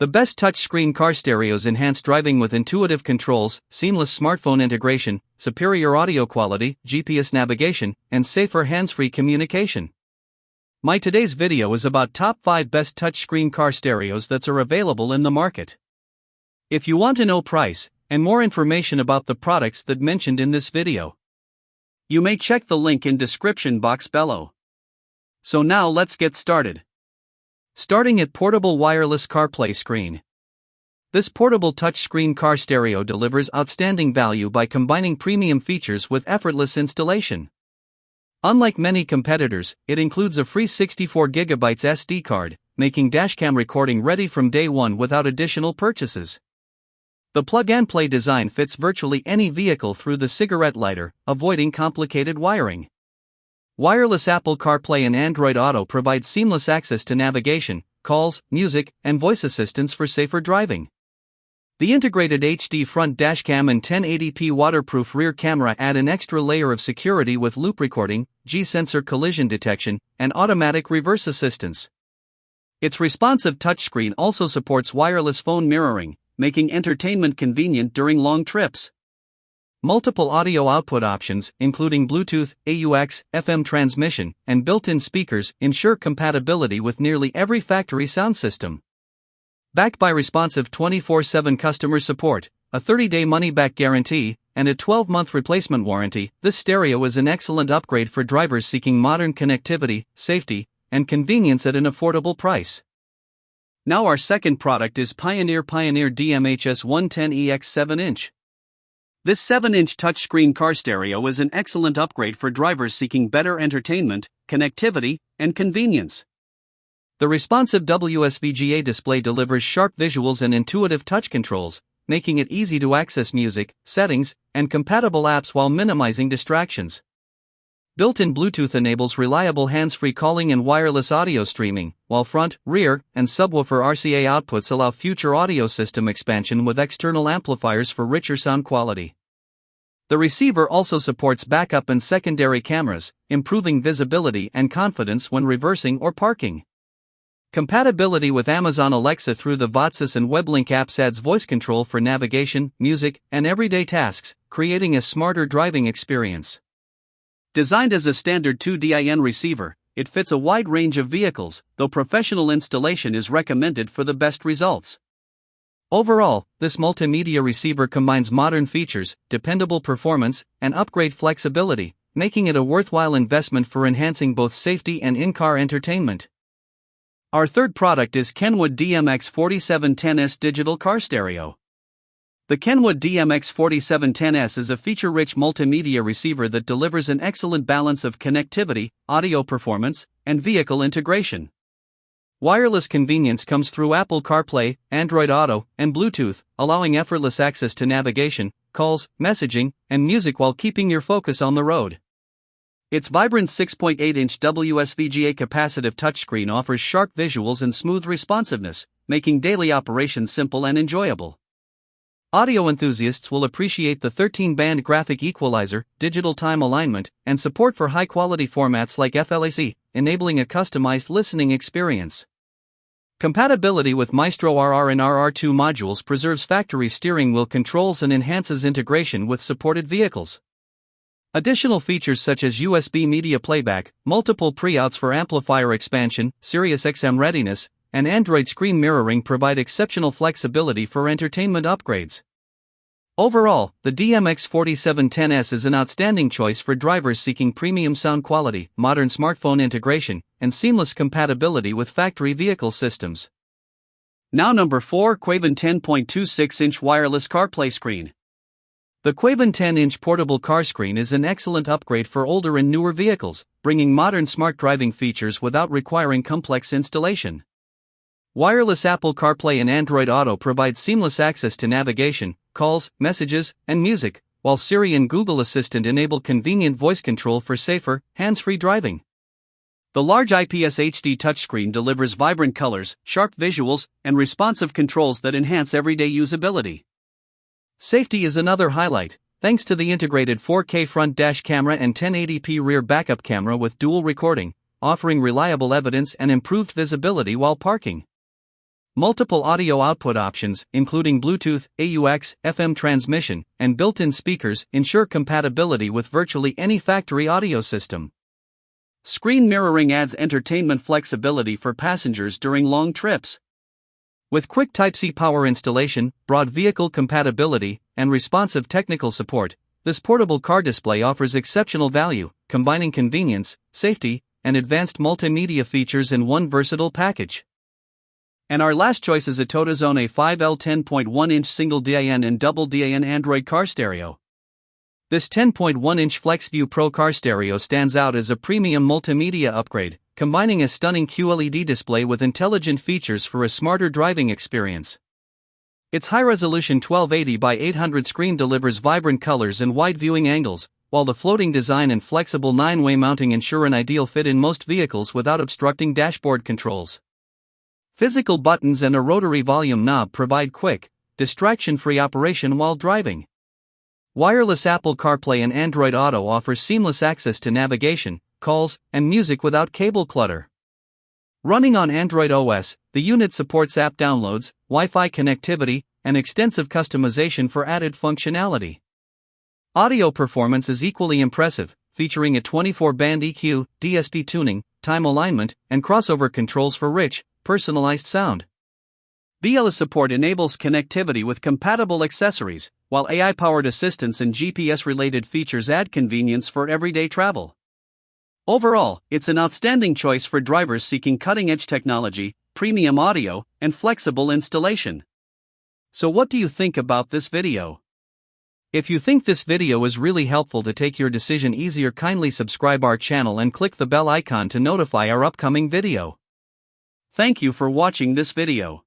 The best touchscreen car stereos enhance driving with intuitive controls, seamless smartphone integration, superior audio quality, GPS navigation, and safer hands-free communication. My today's video is about top 5 best touchscreen car stereos that are available in the market. If you want to know price and more information about the products that mentioned in this video, you may check the link in description box below. So now let's get started. Starting at portable wireless CarPlay screen. This portable touchscreen car stereo delivers outstanding value by combining premium features with effortless installation. Unlike many competitors, it includes a free 64GB SD card, making dashcam recording ready from day one without additional purchases. The plug-and-play design fits virtually any vehicle through the cigarette lighter, avoiding complicated wiring. Wireless Apple CarPlay and Android Auto provide seamless access to navigation, calls, music, and voice assistance for safer driving. The integrated HD front dashcam and 1080p waterproof rear camera add an extra layer of security with loop recording, G-sensor collision detection, and automatic reverse assistance. Its responsive touchscreen also supports wireless phone mirroring, making entertainment convenient during long trips. Multiple audio output options, including Bluetooth, AUX, FM transmission, and built-in speakers, ensure compatibility with nearly every factory sound system. Backed by responsive 24/7 customer support, a 30-day money-back guarantee, and a 12-month replacement warranty, this stereo is an excellent upgrade for drivers seeking modern connectivity, safety, and convenience at an affordable price. Now our second product is Pioneer DMHS 110EX 7-inch. This 7-inch touchscreen car stereo is an excellent upgrade for drivers seeking better entertainment, connectivity, and convenience. The responsive WSVGA display delivers sharp visuals and intuitive touch controls, making it easy to access music, settings, and compatible apps while minimizing distractions. Built-in Bluetooth enables reliable hands-free calling and wireless audio streaming, while front, rear, and subwoofer RCA outputs allow future audio system expansion with external amplifiers for richer sound quality. The receiver also supports backup and secondary cameras, improving visibility and confidence when reversing or parking. Compatibility with Amazon Alexa through the Vodsys and WebLink apps adds voice control for navigation, music, and everyday tasks, creating a smarter driving experience. Designed as a standard 2DIN receiver, it fits a wide range of vehicles, though professional installation is recommended for the best results. Overall, this multimedia receiver combines modern features, dependable performance, and upgrade flexibility, making it a worthwhile investment for enhancing both safety and in-car entertainment. Our third product is Kenwood DMX4710S Digital Car Stereo. The Kenwood DMX4710S is a feature-rich multimedia receiver that delivers an excellent balance of connectivity, audio performance, and vehicle integration. Wireless convenience comes through Apple CarPlay, Android Auto, and Bluetooth, allowing effortless access to navigation, calls, messaging, and music while keeping your focus on the road. Its vibrant 6.8-inch WSVGA capacitive touchscreen offers sharp visuals and smooth responsiveness, making daily operations simple and enjoyable. Audio enthusiasts will appreciate the 13-band graphic equalizer, digital time alignment, and support for high-quality formats like FLAC, enabling a customized listening experience. Compatibility with Maestro RR and RR2 modules preserves factory steering wheel controls and enhances integration with supported vehicles. Additional features such as USB media playback, multiple pre-outs for amplifier expansion, Sirius XM readiness, and Android screen mirroring provide exceptional flexibility for entertainment upgrades. Overall, the DMX4710S is an outstanding choice for drivers seeking premium sound quality, modern smartphone integration, and seamless compatibility with factory vehicle systems. Now number 4, Quaven 10.26-inch wireless CarPlay screen. The Quaven 10-inch portable car screen is an excellent upgrade for older and newer vehicles, bringing modern smart driving features without requiring complex installation. Wireless Apple CarPlay and Android Auto provide seamless access to navigation, calls, messages, and music, while Siri and Google Assistant enable convenient voice control for safer, hands-free driving. The large IPS HD touchscreen delivers vibrant colors, sharp visuals, and responsive controls that enhance everyday usability. Safety is another highlight, thanks to the integrated 4K front dash camera and 1080p rear backup camera with dual recording, offering reliable evidence and improved visibility while parking. Multiple audio output options, including Bluetooth, AUX, FM transmission, and built-in speakers, ensure compatibility with virtually any factory audio system. Screen mirroring adds entertainment flexibility for passengers during long trips. With quick Type-C power installation, broad vehicle compatibility, and responsive technical support, this portable car display offers exceptional value, combining convenience, safety, and advanced multimedia features in one versatile package. And our last choice is a Totozone A5L 10.1-inch single DIN and double DIN Android car stereo. This 10.1-inch FlexView Pro car stereo stands out as a premium multimedia upgrade, combining a stunning QLED display with intelligent features for a smarter driving experience. Its high-resolution 1280 by 800 screen delivers vibrant colors and wide viewing angles, while the floating design and flexible 9-way mounting ensure an ideal fit in most vehicles without obstructing dashboard controls. Physical buttons and a rotary volume knob provide quick, distraction-free operation while driving. Wireless Apple CarPlay and Android Auto offer seamless access to navigation, calls, and music without cable clutter. Running on Android OS, the unit supports app downloads, Wi-Fi connectivity, and extensive customization for added functionality. Audio performance is equally impressive, featuring a 24-band EQ, DSP tuning, time alignment, and crossover controls for rich, personalized sound. BLS support enables connectivity with compatible accessories, while AI-powered assistance and GPS-related features add convenience for everyday travel. Overall, it's an outstanding choice for drivers seeking cutting-edge technology, premium audio, and flexible installation. So what do you think about this video? If you think this video is really helpful to take your decision easier, kindly subscribe our channel and click the bell icon to notify our upcoming video. Thank you for watching this video.